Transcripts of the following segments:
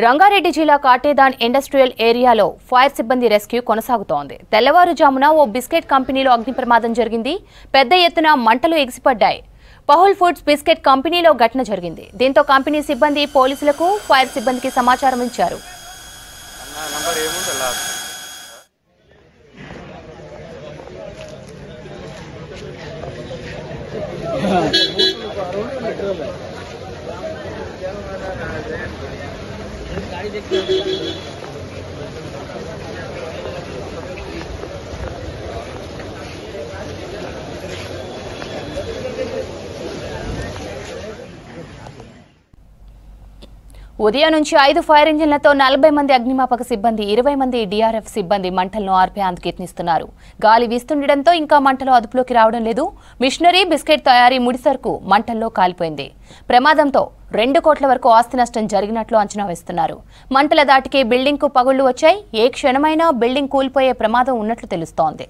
రంగారెడ్డి జిల్లా కాటేదాన్ ఇండస్ట్రియల్ ఏరియాలో ఫైర్ సిబ్బంది రెస్క్యూ కొనసాగుతోంది. తెల్లవారుజామున ఓ బిస్కెట్ కంపెనీలో అగ్ని ప్రమాదం జరిగింది. పెద్ద ఎత్తున మంటలు ఎగిసిపడ్డాయి. పహుల్ ఫుడ్స్ బిస్కెట్ కంపెనీలో ఘటన జరిగింది. దీంతో కంపెనీ సిబ్బంది పోలీసులకు, ఫైర్ సిబ్బందికి సమాచారం ఇచ్చారు. ఉదయం నుంచి 5 ఫైర్ ఇంజిన్లతో 40 మంది అగ్నిమాపక సిబ్బంది, 20 మంది డిఆర్ఎఫ్ సిబ్బంది మంటలను ఆర్పేందుకు యత్నిస్తున్నారు. గాలి వీస్తుండటంతో ఇంకా మంటలు అదుపులోకి రావడం లేదు. మిషనరీ, బిస్కెట్ తయారీ ముడిసరుకు మంటల్లో కాలిపోయింది. ప్రమాదంతో 2 కోట్ల వరకు ఆస్తి నష్టం జరిగినట్లు అంచనా వేస్తున్నారు. మంటల దాటికి బిల్డింగ్ కు పగుళ్లు వచ్చాయి. ఏ క్షణమైనా బిల్డింగ్ కూలిపోయే ప్రమాదం ఉన్నట్లు తెలుస్తోంది.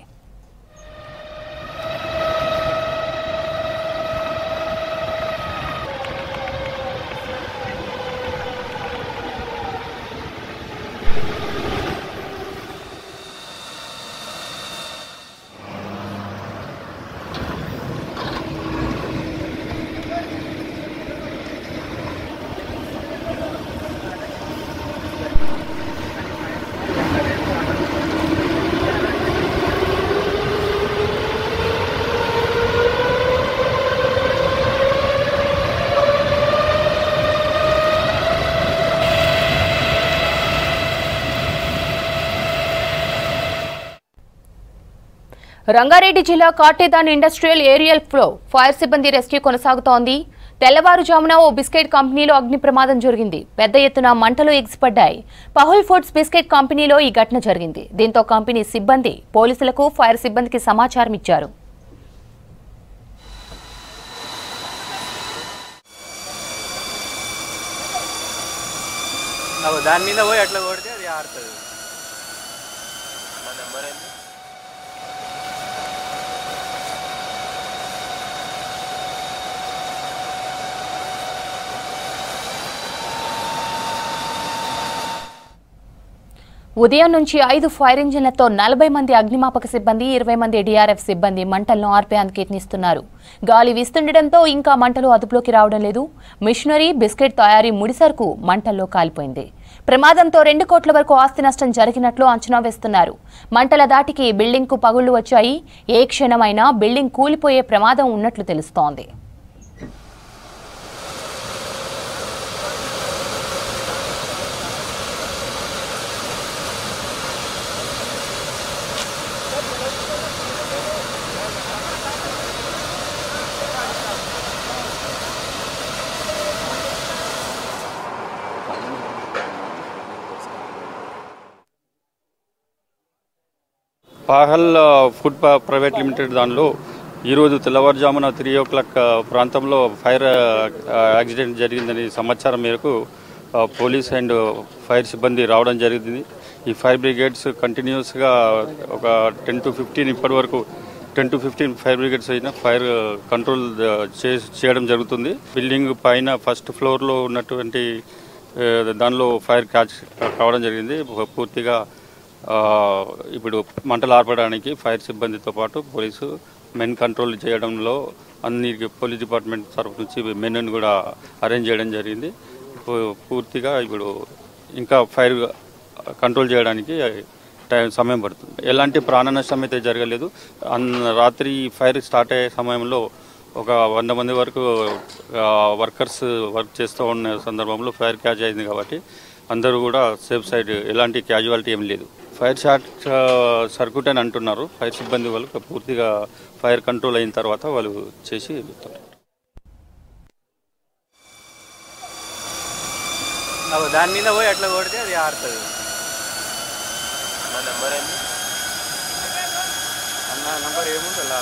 రంగారెడ్డి జిల్లా కాటేదాన్ ఇండస్ట్రియల్ ఏరియాలో ఫైర్ సిబ్బంది రెస్క్యూ కొనసాగుతోంది. తెల్లవారుజామున ఓ బిస్కెట్ కంపెనీలో అగ్ని ప్రమాదం జరిగింది. పెద్ద ఎత్తున మంటలు ఎగిసిపడ్డాయి. పహుల్ ఫుడ్స్ బిస్కెట్ కంపెనీలో ఈ ఘటన జరిగింది. దీంతో కంపెనీ సిబ్బంది పోలీసులకు, ఫైర్ సిబ్బందికి సమాచారం ఇచ్చారు. దాని మీద పోయి అట్లా కొడితే అది ఆడుతుంది. ఉదయం నుంచి 5 ఫైర్ ఇంజిన్లతో 40 మంది అగ్నిమాపక సిబ్బంది, 20 మంది డిఆర్ఎఫ్ సిబ్బంది మంటలను ఆర్పేందుకు యత్నిస్తున్నారు. గాలి వీస్తుండటంతో ఇంకా మంటలు అదుపులోకి రావడం లేదు. మిషనరీ, బిస్కెట్ తయారీ ముడిసరుకు మంటల్లో కాలిపోయింది. ప్రమాదంతో 2 కోట్ల వరకు ఆస్తి నష్టం జరిగినట్లు అంచనా వేస్తున్నారు. మంటల దాటికి బిల్డింగ్ కు పగుళ్లు వచ్చాయి. ఏ క్షణమైనా బిల్డింగ్ కూలిపోయే ప్రమాదం ఉన్నట్లు తెలుస్తోంది. పాహల్ ఫుడ్ ప్రైవేట్ లిమిటెడ్ దానిలో ఈరోజు తెల్లవారుజామున 3 o'clock ప్రాంతంలో ఫైర్ యాక్సిడెంట్ జరిగిందని సమాచారం మేరకు పోలీస్ అండ్ ఫైర్ సిబ్బంది రావడం జరిగింది. ఈ ఫైర్ బ్రిగేడ్స్ కంటిన్యూస్గా ఒక 10 to 15 ఇప్పటి వరకు 10 to 15 ఫైర్ బ్రిగేడ్స్ అయినా ఫైర్ కంట్రోల్ చేయడం జరుగుతుంది. బిల్డింగ్ పైన ఫస్ట్ ఫ్లోర్లో ఉన్నటువంటి దానిలో ఫైర్ క్యాచ్ కావడం జరిగింది. పూర్తిగా ఇప్పుడు మంటలు ఆర్పడానికి ఫైర్ సిబ్బందితో పాటు పోలీసు మెన్ కంట్రోల్ చేయడంలో అన్ని పోలీస్ డిపార్ట్మెంట్ తరఫు నుంచి మెన్ కూడా అరేంజ్ చేయడం జరిగింది. పూర్తిగా ఇప్పుడు ఇంకా ఫైర్ కంట్రోల్ చేయడానికి సమయం పడుతుంది. ఎలాంటి ప్రాణ నష్టం అయితే జరగలేదు. రాత్రి ఫైర్ స్టార్ట్ అయ్యే సమయంలో ఒక 100 మంది వరకు వర్కర్స్ వర్క్ చేస్తూ ఉన్న సందర్భంలో ఫైర్ క్యాచ్ అయింది కాబట్టి అందరూ కూడా సేఫ్ సైడ్, ఎలాంటి క్యాజువాలిటీ ఏం లేదు. ఫైర్ షార్ట్ సర్క్యూట్ అని అంటున్నారు. ఫైర్ సిబ్బంది వాళ్ళు పూర్తిగా ఫైర్ కంట్రోల్ అయిన తర్వాత వాళ్ళు చేసి వెళ్తారు. దాని మీద పోయి అట్లా కొడితే అది ఆడుతుంది. నంబర్ ఏముంటుంది?